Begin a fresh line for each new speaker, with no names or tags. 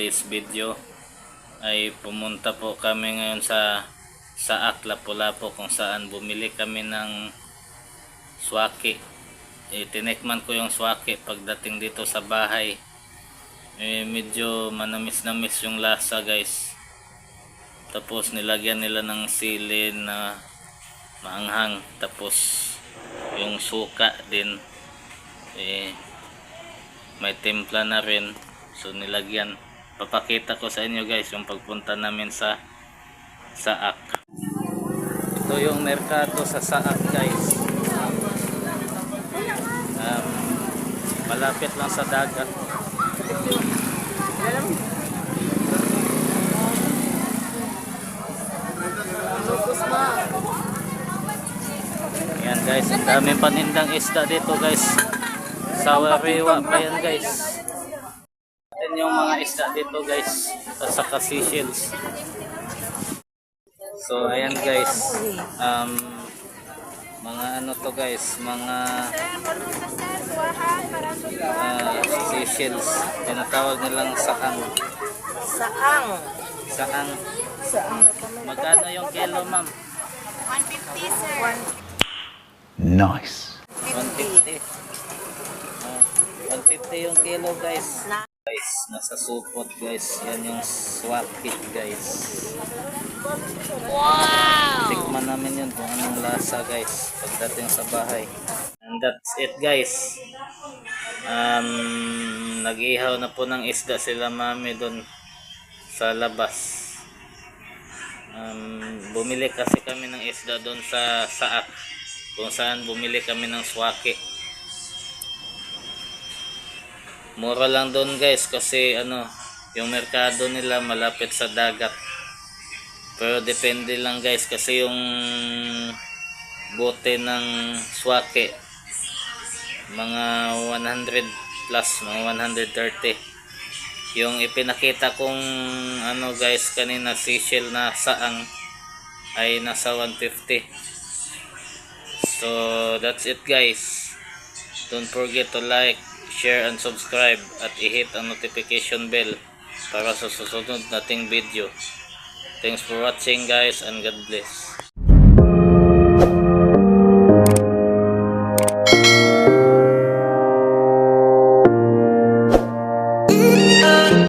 today's video ay pumunta po kami ngayon sa Lapu-Lapu kung saan bumili kami ng swaki. Tinikman ko yung swaki pagdating dito sa bahay. Medyo manamis-namis yung lasa, guys. Tapos nilagyan nila ng sili na maanghang, tapos yung suka din may timpla na rin, so nilagyan. Papakita ko sa inyo, guys, yung pagpunta namin sa Saak. Ito yung merkado sa Saak, guys. Malapit lang sa dagat. Yan, guys, ang daming panindang isda dito, guys. Sawariwa pa yan, guys. Atin yung mga isda dito, guys, at saka seashells. So ayan, guys, mga ano to, guys, mga seashells, tinatawag nilang saang. Saang. Magkano yung kilo, ma'am?
150, sir.
Nice.
150. 150 yung kilo, guys. Guys, nasa supot, guys. Yan yung swaki, guys.
Wow!
Tikman namin yun kung anong lasa, guys, pagdating sa bahay. And that's it, guys. Nag-ihaw na po ng isda sila mami doon sa labas. Bumili kasi kami ng isda doon sa Saak, kung saan bumili kami ng swaki. Mura lang doon, guys, kasi yung merkado nila malapit sa dagat. Pero depende lang, guys, kasi yung bote ng swake mga 100 plus, mga 130. Yung ipinakita kong guys kanina, seashell na saang, ay nasa 150. So that's it, guys. Don't forget to like, share and subscribe at i-hit ang notification bell para sa susunod nating video. Thanks for watching, guys, and God bless.